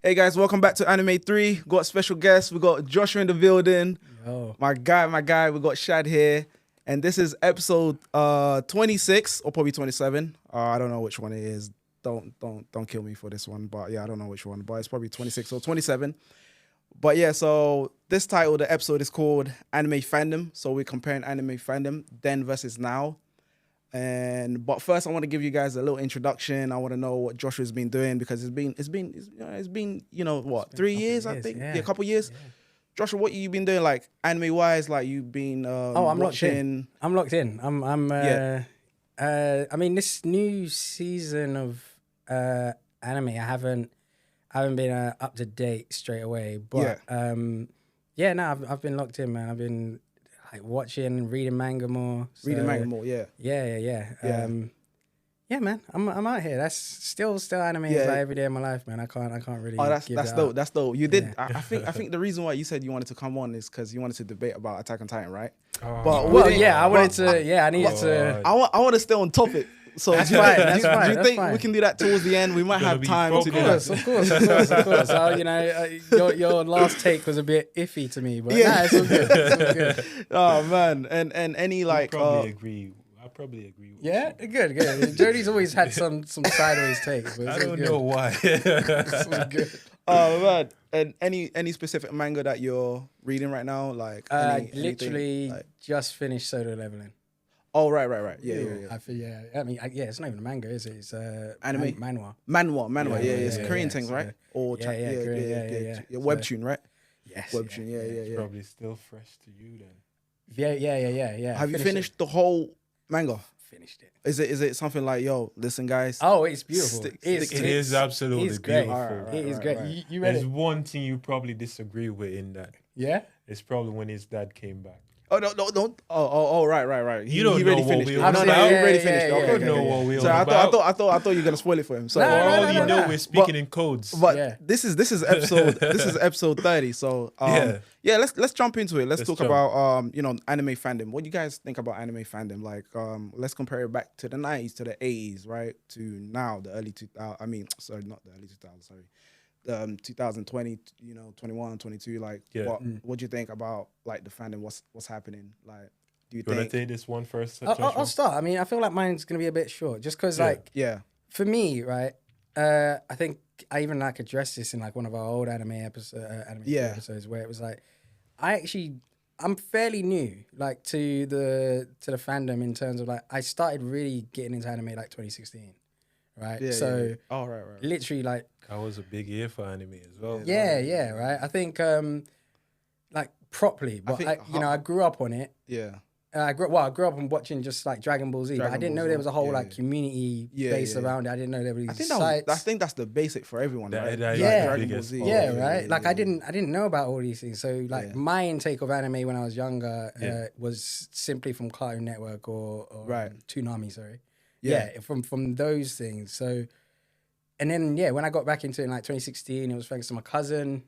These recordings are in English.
Hey guys, welcome back to ANIME3. Got special guests. We got Joshua in the building. Yo. My guy. We got Shad here. And this is episode 26 or probably 27. I don't know which one it is. Don't kill me for this one. But yeah, I don't know which one. But it's probably 26 or 27. But yeah, so this title, the episode is called Anime Fandom. So we're comparing anime fandom then versus now. But first, I want to give you guys a little introduction. I want to know what Joshua's been doing because it's been 3 years, I think, a couple years. Yeah. Joshua, what you been doing, like anime wise? Like you've been I'm watching. I'm locked in. I mean, this new season of anime, I haven't been up to date straight away. But I've been locked in, man. I've been like watching, reading manga more. Reading manga more, yeah. Yeah, man. I'm out here. That's still anime is like every day of my life, man. I can't really. Oh, that's dope. That's dope. You did. Yeah. I think the reason why you said you wanted to come on is because you wanted to debate about Attack on Titan, right? Oh. But I needed to. I want to stay on topic. So that's fine. Do you think we can do that towards the end? We might have time to do that. Of course. So, your last take was a bit iffy to me, but it's all good. It's all good. Oh man, and any like. I probably agree with you. Good. Jody's always had some sideways takes. But I don't know why. It's all good. Oh man, and any specific manga that you're reading right now? Like literally just finished Solo Leveling. Oh right. Yeah. I mean, it's not even a manga, is it? It's anime manhwa. Manhwa. Yeah. It's Korean things, right? Or Korean, webtoon, right? Yes. Webtoon. Yeah. It's probably still fresh to you then. Yeah. Have you finished the whole manga? Finished it. Is it something like, yo, listen guys? Oh, it's beautiful. It is absolutely beautiful. Right, it is great. Right. You read There's it? one thing you probably disagree with in that. Yeah? It's probably when his dad came back. Oh no! Oh, right. You don't know what we all about. No, he already finished. You don't know what we all about. I thought you were gonna spoil it for him. So all you know, we're speaking in codes. But this is episode 30. So let's jump into it. Let's talk about anime fandom. What do you guys think about anime fandom? Like let's compare it back to the 90s, to the 80s, right? To now, the early 2000s. I mean, sorry, not the early 2000s. Sorry. 2020, 21, 22, like what do you think about like the fandom? What's happening? Like, do you think? Want to take this one first? I'll start. I mean, I feel like mine's gonna be a bit short, just because for me, right? I think I even addressed this in like one of our old anime episodes where it was like I'm fairly new like to the fandom in terms of like I started really getting into anime like 2016. Right. Right. Literally, like that was a big year for anime as well. Yeah. Right. I think, like properly, but I grew up on it. Yeah. I grew up on watching just like Dragon Ball Z, but I didn't know there was a whole like community base around it. I didn't know there were these sites. I think that's the basic for everyone, right? Dragon Ball Z. Right. Like I didn't know about all these things. So like my intake of anime when I was younger was simply from Cartoon Network or Toonami. Sorry. Yeah, from those things. So, and then when I got back into it in like 2016, it was thanks to my cousin.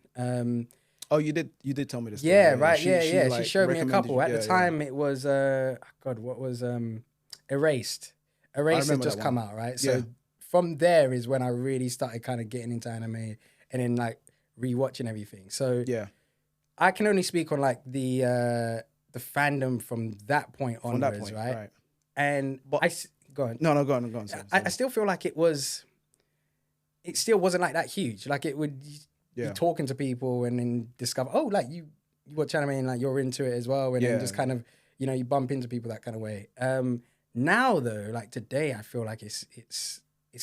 Oh, you did tell me this. Yeah, right. She showed me a couple. At the time, it was what was Erased. Erased had just come out, right? So from there is when I really started kind of getting into anime and then like rewatching everything. So I can only speak on like the fandom from that point onwards, right? And go on. No, go on. Sorry. I still feel like it still wasn't like that huge. Like it would, you're talking to people and then discover, like you watch anime and like you're into it as well. And then just kind of, you bump into people that kind of way. Now though, like today, I feel like it's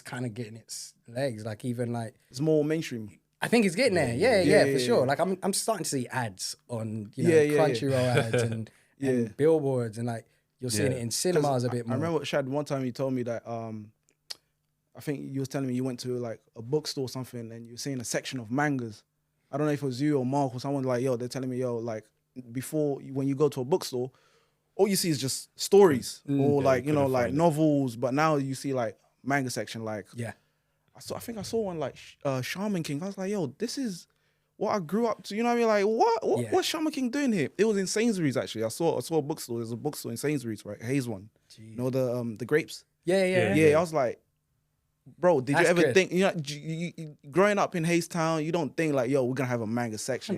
kind of getting its legs. Like even like. It's more mainstream. I think it's getting there. Yeah, for sure. Like I'm starting to see ads on, Crunchyroll ads and billboards and like, you're seeing it in cinemas a bit more. I remember, Shad, one time you told me that, I think you was telling me you went to like a bookstore or something and you were seeing a section of mangas. I don't know if it was you or Mark or someone like, they're telling me, like before, when you go to a bookstore, all you see is just stories or like, like novels. But now you see like manga section, like, I think I saw one like Shaman King. I was like, this is what I grew up to, you know what I mean? Like, what's Shaman King doing here? It was in Sainsbury's, actually. I saw a bookstore. There's a bookstore in Sainsbury's, right? Hayes one. Jeez. You know, the grapes? Yeah. I was like, bro, did you ever think, you growing up in Haystown, you don't think like, yo, we're gonna have a manga section.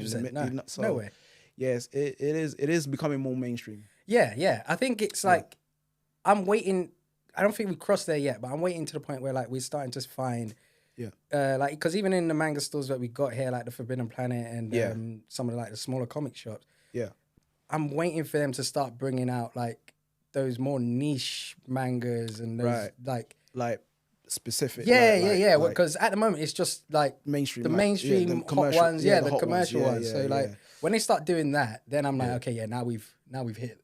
No way. Yes, it is becoming more mainstream. Yeah. I think it's like, I'm waiting. I don't think we crossed there yet, but I'm waiting to the point where like we're starting to find, like, because even in the manga stores that we got here, like the Forbidden Planet and some of the smaller comic shops, I'm waiting for them to start bringing out like those more niche mangas and those like specific. Yeah. Because at the moment it's just like mainstream, the mainstream hot ones, the commercial ones. So like when they start doing that, then I'm like, okay, now we've hit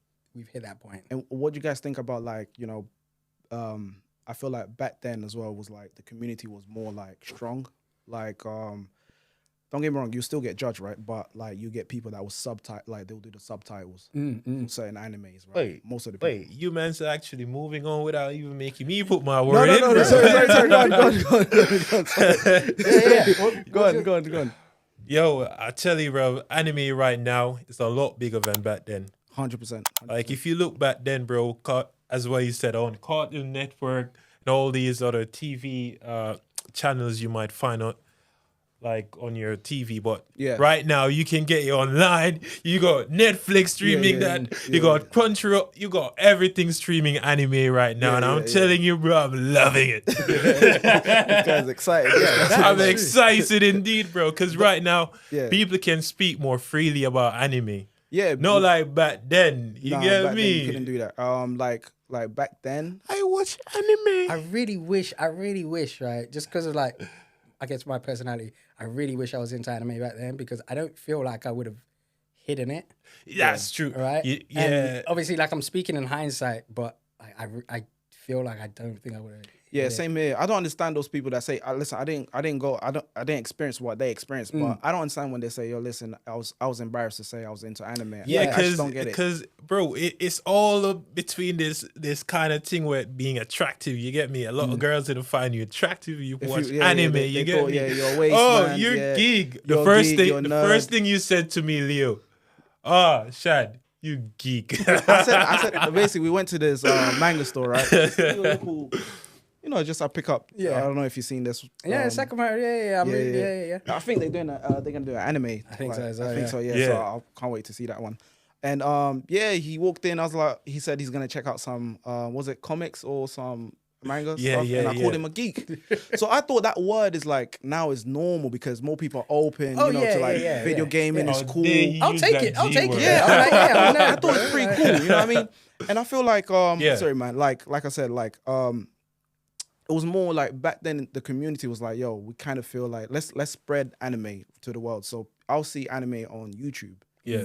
that point. And what do you guys think about like, you know, I feel like back then as well was like the community was more like strong. Like, don't get me wrong, you still get judged, right? But like you get people that will like they'll do the subtitles for certain animes, right? Most of the people. You man's actually moving on without even making me put my word in. No, sorry. Go on. Yo, I tell you, bro, anime right now is a lot bigger than back then. 100%. Like if you look back then, bro, as what you said, on Cartoon Network and all these other TV channels you might find on, like on your TV, but right now you can get it online. You got Netflix streaming you got Crunchyroll, you got everything streaming anime right now, and I'm telling you, bro, I'm loving it. This guy's excited. I'm excited indeed, bro, because right now people can speak more freely about anime. Not like back then. You get me? You couldn't do that. Like back then, I watch anime. I really wish, right? Just because of like, I guess my personality, I really wish I was into anime back then because I don't feel like I would have hidden it. That's true. Right? And obviously, like I'm speaking in hindsight, but I feel like I don't think I would have. Yeah, same here. I don't understand those people that say, "Listen, I didn't experience what they experienced." But I don't understand when they say, "Yo, listen, I was embarrassed to say I was into anime." Yeah, because bro, it's all between this kind of thing where being attractive. You get me? A lot of girls didn't find you attractive. You watch anime. They get thought, me? You're waste, man. You're geek. The first thing you said to me, Leo. Shad. You geek. I said basically we went to this manga store, right? Cool. You know, just I pick up. I don't know if you've seen this. Second part. Yeah. I think they're doing they're gonna do an anime. I think so. So I can't wait to see that one. And he walked in. I was like, he said he's gonna check out some was it comics or some manga stuff? And I called him a geek. So I thought that word is like now is normal because more people are open. To like video gaming is cool. I'll take it. I thought it was pretty cool. You know what I mean? And I feel like sorry man, like I said, like it was more like back then the community was like, yo, we kind of feel like let's spread anime to the world. So I'll see anime on YouTube,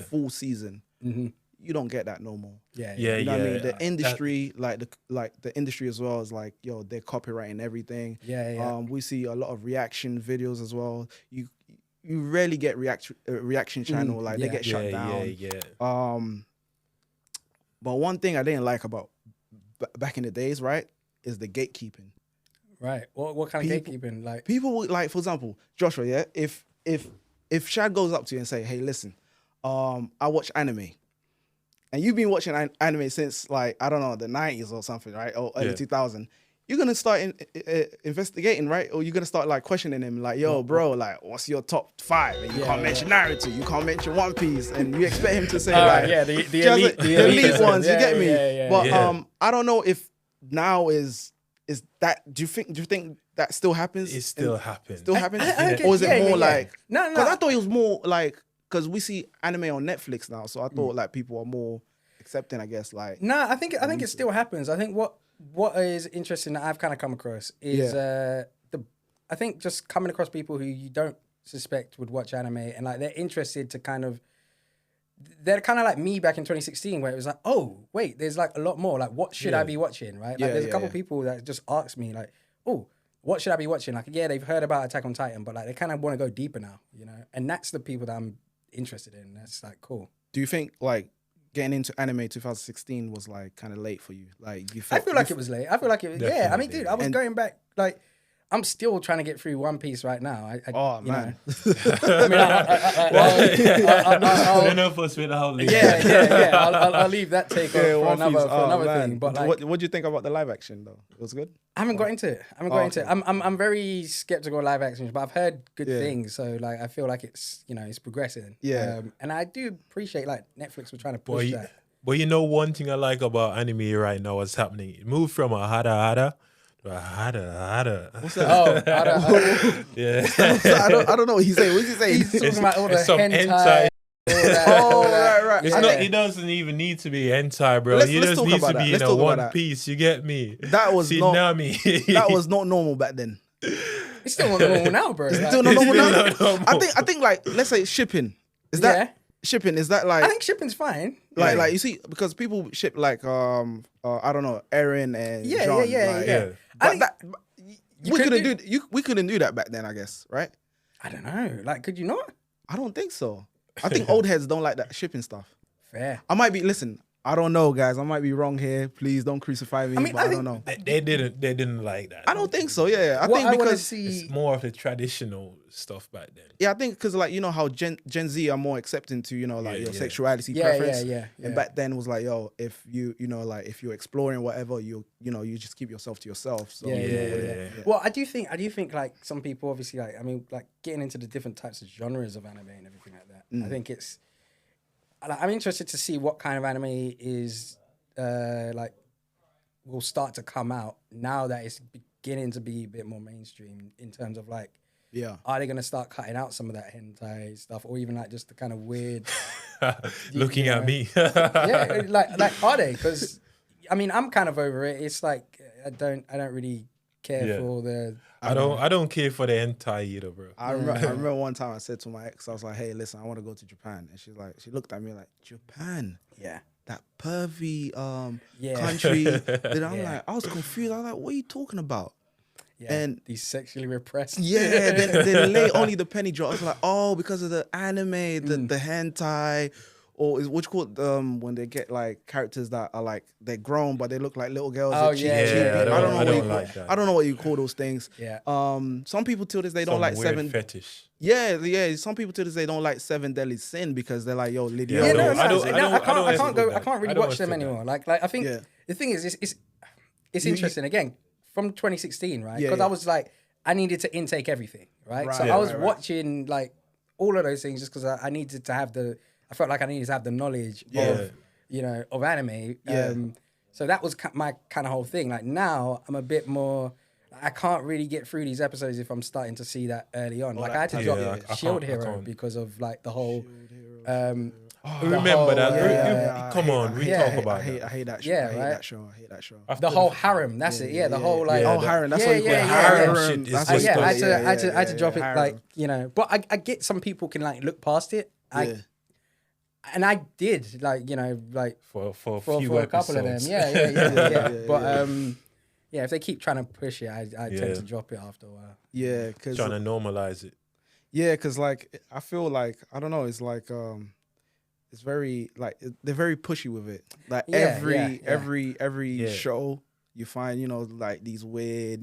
full season. Mm-hmm. You don't get that no more. You know what I mean? The industry, the industry as well is like, yo, they're copyrighting everything. We see a lot of reaction videos as well. You rarely get reaction channel they get shut down. But one thing I didn't like about back in the days, right, is the gatekeeping. Right. What kind of gatekeeping? Like people would, like, for example, Joshua. If Shad goes up to you and say, "Hey, listen, I watch anime," and you've been watching anime since like I don't know the 90s or something, right, or early 2000, you're gonna start investigating, right? Or you're gonna start like questioning him, like, "Yo, bro, like, what's your top 5?" And you can't mention Naruto, you can't mention One Piece, and you expect him to say the elite ones. You get me? But I don't know if now is that. Do you think that still happens? It still happens. Still happens? Or is it more like? No. Because I thought it was more like because we see anime on Netflix now, so I thought like people are more accepting. I guess like. No, I think it still happens. I think what is interesting that I've kind of come across is I think just coming across people who you don't suspect would watch anime and like they're interested to kind of. They're kind of like me back in 2016 where it was like, oh, wait, there's like a lot more. Like, what should I be watching, right? Like, there's a couple people that just ask me like, oh, what should I be watching? Like, yeah, they've heard about Attack on Titan, but like they kind of want to go deeper now, you know? And that's the people that I'm interested in. That's like, cool. Do you think like getting into anime 2016 was like kind of late for you? Like, you felt... I feel like it was late. I feel like it was, I mean, dude, I was going back, like, I'm still trying to get through One Piece right now. Man. I mean, enough us without leaving. I'll leave that take for another thing. But like, what do you think about the live action though? It was good. I haven't got into it. I'm very skeptical of live actions, but I've heard good things. So like, I feel like it's it's progressing. Yeah. And I do appreciate like Netflix were trying to push that. But you know, one thing I like about anime right now, what's happening? It moved from a hada. What's that? Oh, yeah. I don't know what he's saying. What's he saying? He's talking about all the some hentai. Right. It's not. It doesn't even need to be hentai, bro. You just need to be in a One Piece. You get me? That was Tsunami. That was not normal back then. It's still not normal now, bro. It's still not normal now. I think like, let's say shipping. Is that shipping? Is that like? I think shipping's fine. Like you see, because people ship like I don't know, Aaron and John. Yeah. We couldn't do that back then, I guess, right? I don't know. Like, could you not? I don't think so. I think old heads don't like that shipping stuff. Fair. I might be. Listen, I don't know, guys. I might be wrong here. Please don't crucify me. I don't know. They didn't like that. I don't think so. Yeah, I think because it's more of the traditional stuff back then. Yeah, I think because like you how Gen Z are more accepting to your sexuality preference. Yeah. And back then was like, yo, if like if you're exploring whatever, you just keep yourself to yourself. So yeah. Well, I do think like some people obviously like, I mean, like getting into the different types of genres of anime and everything like that. I think I'm interested to see what kind of anime is like will start to come out now that it's beginning to be a bit more mainstream in terms of like, are they going to start cutting out some of that hentai stuff, or even like just the kind of weird looking at me? like are they? Because I mean, I'm kind of over it. It's like I don't really care for the. I don't care for the hentai either, bro. I remember one time I said to my ex, I was like, "Hey, listen, I want to go to Japan," and she looked at me like, "Japan? Yeah, that pervy country." Then I'm like, I was confused. I was like, "What are you talking about?" Yeah, and these sexually repressed. Yeah, then lay only the penny drop. I was like, oh, because of the anime, the hentai, or is what you call when they get like characters that are like they're grown but they look like little girls. Oh I don't know what you call those things. Yeah. Some people till this they don't like weird fetish. Yeah. Some people till this they don't like 7 Deadly Sin because they're like, yo, Lydia. I can't really watch them anymore. Like I think the thing is, it's interesting again. From 2016, right? Because I was like, I needed to intake everything, right? So I was watching like all of those things just because I needed to have I felt like I needed to have the knowledge of, of anime. So that was my kind of whole thing. Like now I'm a bit more, I can't really get through these episodes if I'm starting to see that early on. Like I had to drop Shield Hero because of like the whole, remember that? Come on, we talk about it. I hate that show. I hate that show. The whole harem, that's it. Yeah, the whole like harem. That's what you call harem. I had to drop it like but I get some people can like look past it. And I did like for a couple of them. Yeah. But if they keep trying to push it, I tend to drop it after a while. Yeah, because trying to normalize it. Yeah, because like I feel like I don't know. It's like it's very like they're very pushy with it. Like every show you find like these weird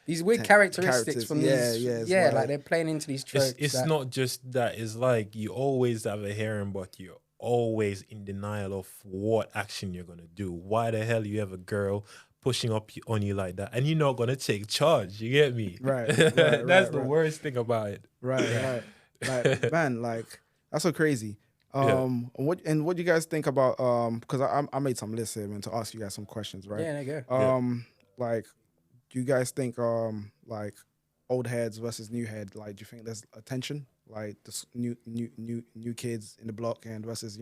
these weird characteristics from these like they're playing into these tropes. It's not just that. It's like you always have a harem, but you're always in denial of what action you're gonna do. Why the hell you have a girl pushing up on you like that, and you're not gonna take charge? You get me? Right. That's the worst thing about it. Right. Like man, like that's so crazy. What do you guys think about because I made some lists here and to ask you guys some questions, right? Yeah, there you go. Like do you guys think like old heads versus new head, like do you think there's a tension, like the new kids in the block and versus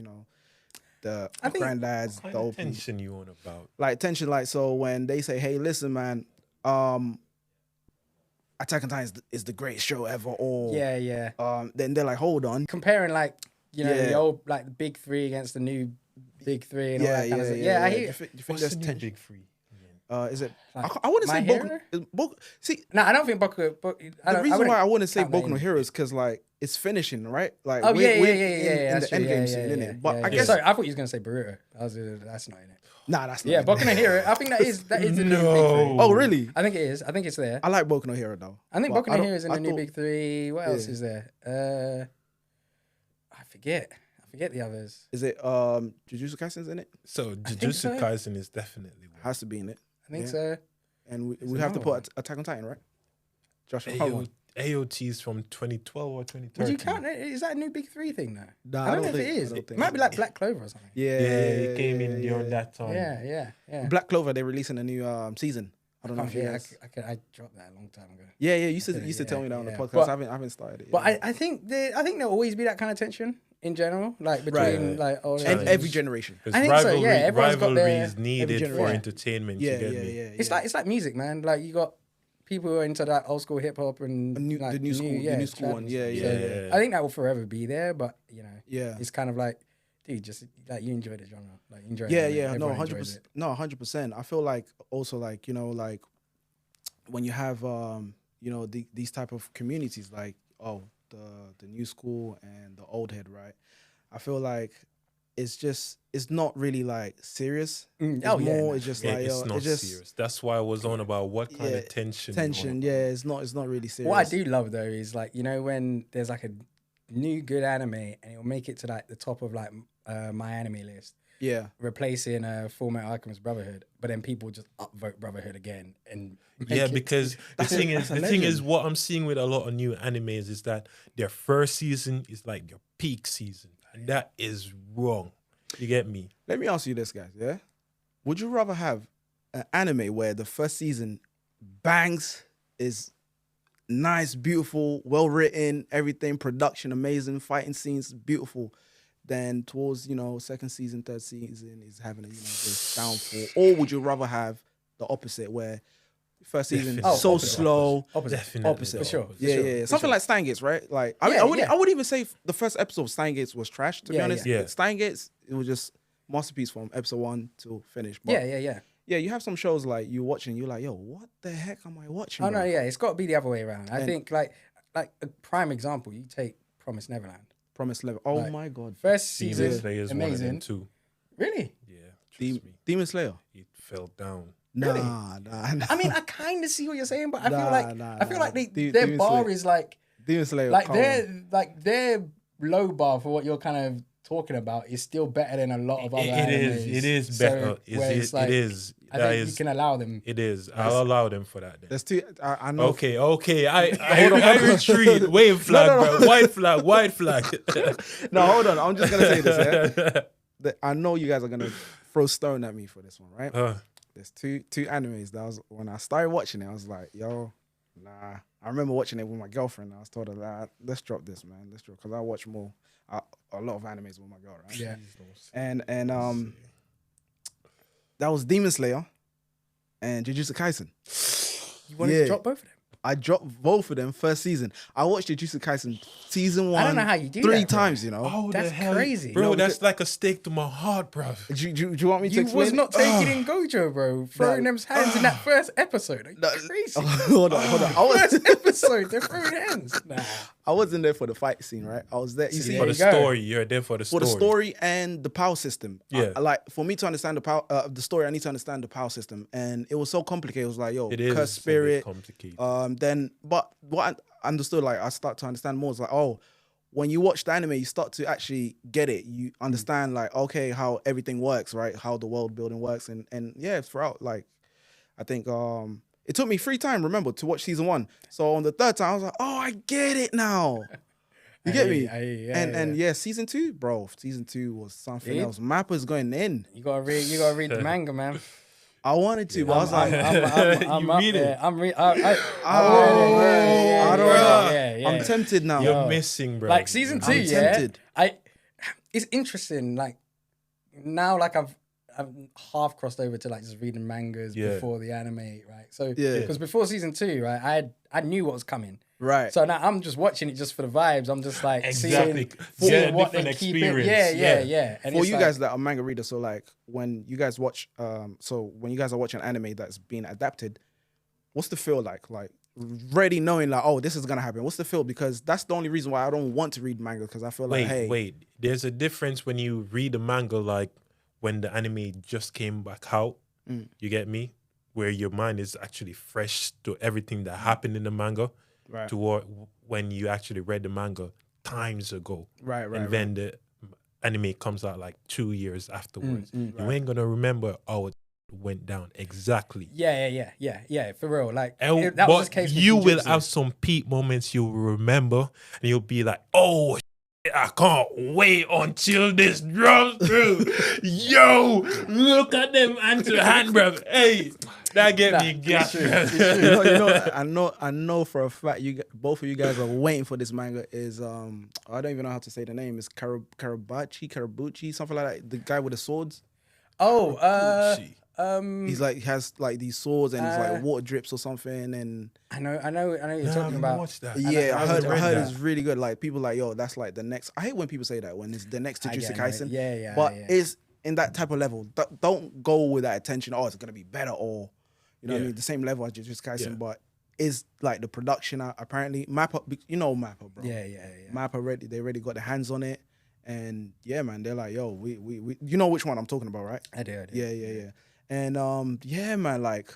the granddads, the old tension you on about? Like tension, like so when they say, hey, listen, man, Attack on Titan is the greatest show ever, or then they're like, hold on, comparing like the old like the big three against the new big three and all that kind of stuff. I hear. Do you think there's tension? Big three. Is it? Like, I wouldn't say Boku. See, no, I don't think Boku. The reason why I wouldn't say Boku no Hero is because like it's finishing, right? Like we're in the end game scene, innit? But I guess sorry, I thought you was gonna say Boruto. That's not in it. Nah, that's not. Yeah, Boku no Hero. I think that is in the new big three. Oh, really? I think it is. I think it's there. I like Boku no Hero though. I think Boku no Hero is in the new big three. What else is there? I forget the others. Is it Jujutsu Kaisen's in it? So Jujutsu Kaisen is definitely one. Has to be in it. I think so. And we have to put Attack on Titan, right? Joshua. AOT's from 2012 or 2013. Would you count it? Is that a new big three thing now? Nah, I don't know if it is. It might be like Black Clover or something. Yeah, it came in during that time. Yeah. Black Clover, they're releasing a new season. I don't know if you guys... I dropped that a long time ago. Yeah, you used to tell me that on the podcast. I haven't started it. But I think there'll always be that kind of tension in general, like between and every generation. I think so. Yeah, everyone's got their needed for entertainment. Yeah. It's like music, man. Like you got people who are into that old school hip hop and the new school one. Yeah. I think that will forever be there, but yeah, it's kind of like, dude, just like you enjoy the genre, like enjoy. Yeah, no, 100%. No, 100%. I feel like also like like when you have these type of communities like the new school and the old head, right? I feel like it's not really like serious. It's just like it's not serious. That's why I was on about what kind of tension. Yeah, it's not really serious. What I do love though is like when there's like a new good anime and it'll make it to like the top of like my anime list. Yeah, replacing Fullmetal Alchemist Brotherhood, but then people just upvote Brotherhood again and because the thing is what I'm seeing with a lot of new animes is that their first season is like your peak season, and that is wrong. You get me? Let me ask you this, guys. Yeah, would you rather have an anime where the first season bangs, is nice, beautiful, well written, everything, production amazing, fighting scenes beautiful, then towards second season, third season is having this downfall? Or would you rather have the opposite, where first season slow, opposite for sure, yeah, something like Steins Gate, right? Like I wouldn't even say the first episode of Steins Gate was trash, to be honest. Steins Gate, it was just masterpiece from episode 1 to finish. But yeah, you have some shows like you're watching, you're like, yo, what the heck am I watching? No, it's got to be the other way around. I think like a prime example, you take Promised Neverland. Oh my god! First season, Demon Slayer is amazing. One of them too. Really? Yeah. Demon Slayer. It fell down. Nah. I mean, I kind of see what you're saying, but I feel like their bar is like Demon Slayer. Like their low bar for what you're kind of talking about is still better than a lot of other animes. It is better. It is. I think you can allow them. It is. I'll allow them for that. Then. There's two. I know. Okay. I retreat. Wave flag, bro. White flag. No, hold on. I'm just gonna say this. Yeah? I know you guys are gonna throw stone at me for this one, right? There's two animes that when I started watching it, I was like, yo, nah. I remember watching it with my girlfriend. I was told her, let's drop this, man. Let's drop, because I watch more a lot of animes with my girl, right? Yeah. And that was Demon Slayer and Jujutsu Kaisen. You wanted to drop both of them? I dropped both of them first season. I watched Jujutsu Kaisen season 1. I don't know how you do 3 that, times, Oh, that's crazy. Bro, that's like a stake to my heart, bro. Do you want me to explain? You was not taking in Gojo, bro. Throwing them hands in that first episode. Are you crazy? Hold on. First episode, they're throwing hands. Nah. I wasn't there for the fight scene, right? I was there. You see, for the story. You're there for the story. For the story and the power system. Yeah. Like, for me to understand the power, the story, I need to understand the power system. And it was so complicated. It was like, yo, curse spirit. Complicated. But what I understood, like, I start to understand more. It's like, when you watch the anime, you start to actually get it. You understand, like, okay, how everything works, right? How the world building works. And yeah, throughout, like, I think it took me 3 times, remember, to watch season 1. So on the 3rd time, I was like, I get it now. You get me? And season 2, bro. Season 2 was something else. Mappa's going in. You gotta read the manga, man. I wanted to, but I was like, I'm tempted now. You're missing, bro. Like season 2, I'm tempted. It's interesting. Like now, like I've half crossed over to like just reading mangas before the anime, right? So because before season 2, right, I knew what was coming. Right. So now I'm just watching it just for the vibes. I'm just like exactly seeing what they keep it. Yeah. And for you guys that are manga readers, so like when you guys watch, when you guys are watching anime that's being adapted, what's the feel like? Like already knowing like, oh, this is gonna happen. What's the feel? Because that's the only reason why I don't want to read manga, because I feel like, wait. There's a difference when you read a manga, like when the anime just came back out. You get me? Where your mind is actually fresh to everything that happened in the manga, right, to when you actually read the manga times ago. Right. And then the anime comes out like 2 years afterwards. You ain't gonna remember it went down exactly. Yeah, for real. Like that was the case. You will have some peak moments you'll remember, and you'll be like, "Oh, I can't wait until this drops through." Yo, look at them hand, bro. Hey, that gave me gas. I know for a fact both of you guys are waiting for this manga. Is I don't even know how to say the name. It's Karabuchi, something like that. The guy with the swords. He's like has like these swords and it's like water drips or something, and I know you're talking about. Watched that. Yeah, I heard it's really good. Like people like, yo, that's like the next. I hate when people say that when it's the next Jujutsu Kaisen. Yeah. But it's in that type of level. Don't go with that attention. Oh, it's gonna be better, or what I mean, the same level as Jujutsu Kaisen, but is like the production apparently Mappa. You know Mappa, bro. Yeah. Mappa they already got their hands on it, and yeah, man, they're like, yo, we you know which one I'm talking about, right? I do. Yeah. And yeah, man, like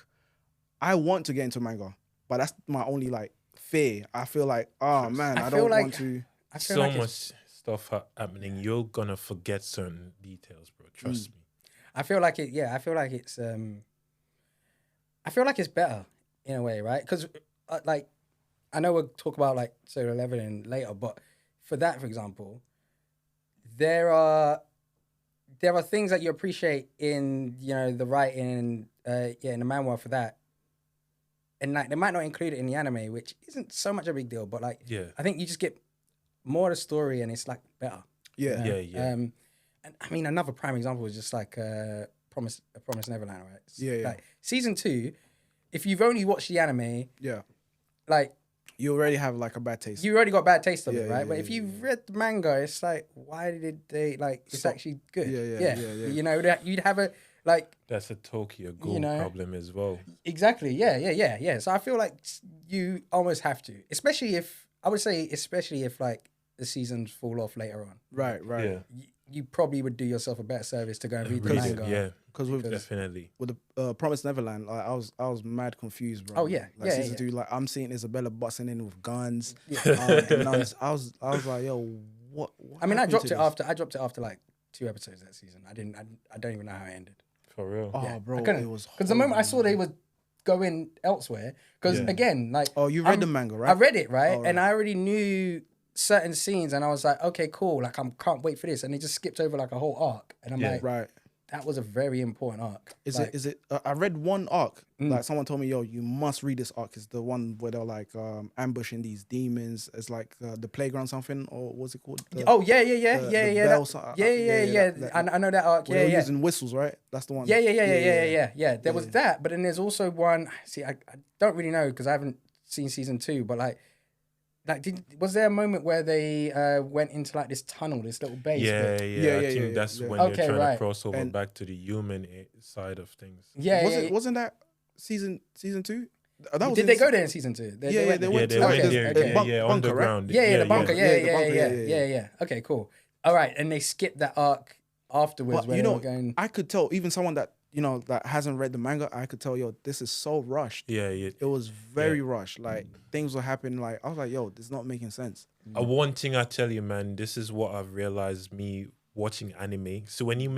I want to get into manga, but that's my only like fear. I feel like, oh man, I don't want to. So much stuff happening. You're gonna forget certain details, bro. Trust me. I feel like it. Yeah, I feel like it's. I feel like it's better in a way, right? Because like, I know we'll talk about like Solo Leveling later, but for that, for example, there are things that you appreciate in the writing, in the manhwa for that, and like they might not include it in the anime, which isn't so much a big deal, but like I think you just get more of the story and it's like better. Yeah. And I mean, another prime example is just like Promise Neverland, right? Yeah. Like season 2, if you've only watched the anime, like. You already have like a bad taste. You already got a bad taste of it, right? But if you've read the manga, it's like, why did they like? It's actually good. Yeah. You know that you'd have a like. That's a Tokyo Ghoul problem as well. Exactly. Yeah. So I feel like you almost have to, especially if like the seasons fall off later on. Right. Yeah. You probably would do yourself a better service to go and read the manga. Yeah. Because definitely with the Promised Neverland, like, I was mad confused, bro. Oh yeah, like season 2, like I'm seeing Isabella busting in with guns. Yeah. And I was like, yo, what I mean, I dropped it after like 2 episodes that season. I don't even know how it ended. For real. Oh, bro, it was because the moment I saw they were going elsewhere, because again, like, you read the manga, right? I read it, right? And I already knew certain scenes, and I was like, okay, cool. Like, I can't wait for this, and they just skipped over like a whole arc, and I'm like, right. That was a very important arc. Is it? I read one arc. Like someone told me, yo, you must read this arc. It's the one where they're like ambushing these demons. It's like the playground something, or what's it called? Yeah. I know that arc. They're using whistles, right? That's the one. Yeah. There was that, but then there's also one. See, I don't really know because I haven't seen season 2, but like was there a moment where they went into like this tunnel, this little base? Yeah. I think that's when they're trying to cross over back to the human side of things. Wasn't that season 2? Did they go there in season 2? They went there, underground. Right? The bunker. Yeah. Okay, cool. All right, and they skipped that arc afterwards. But, going... I could tell even someone that that hasn't read the manga, I could tell, yo, this is so rushed. Yeah. It was very rushed. Like things were happening. Like I was like, yo, this is not making sense. One thing I tell you, man, this is what I've realized me watching anime. So when you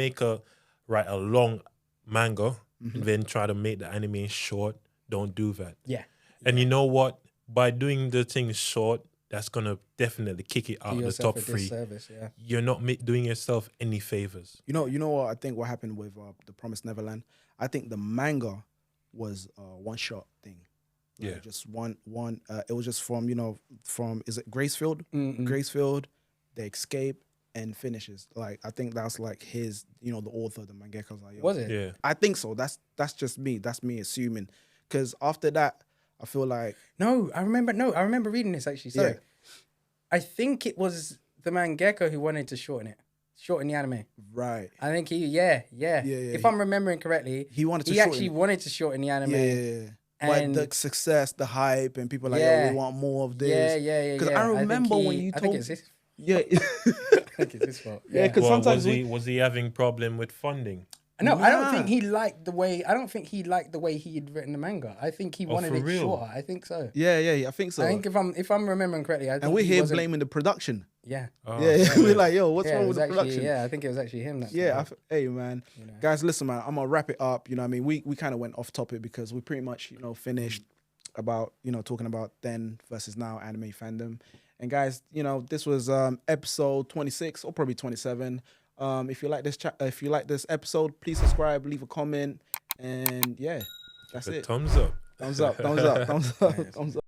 write a long manga and then try to make the anime short, don't do that. Yeah. And you know what? By doing the thing short, that's gonna definitely kick it out of the top 3. You're not doing yourself any favors. You know what I think what happened with the Promised Neverland? I think the manga was a one-shot thing. Like just one. It was just from is it Gracefield? Gracefield, they escape and finishes. Like I think that's like his, the author, the mangaka was like, yo, was it? Yeah. I think so. That's just me. That's me assuming, because after that, I feel like I remember reading this actually. So I think it was the mangaka who wanted to shorten the anime. Right. I think if I'm remembering correctly, he actually wanted to shorten the anime. Yeah. And like the success, the hype, and people like, we want more of this. Yeah. Because I remember when you told... I think it's his... Yeah. I think it's his fault. Yeah, because sometimes... Was he having problem with funding? No, I don't think he liked the way... I don't think he liked the way he had written the manga. I think he wanted it shorter. I think so. Yeah, I think so. I think if I'm remembering correctly, I think and we're here blaming the production. Yeah. We're like, yo, what's wrong with the production? Yeah, I think it was actually him. Hey, man. You know. Guys, listen, man, I'm going to wrap it up. You know what I mean? We kind of went off topic because we pretty much, finished about, talking about then versus now anime fandom. And guys, this was episode 26 or probably 27. If you like this episode, please subscribe, leave a comment, and that's it. Thumbs up. Thumbs up.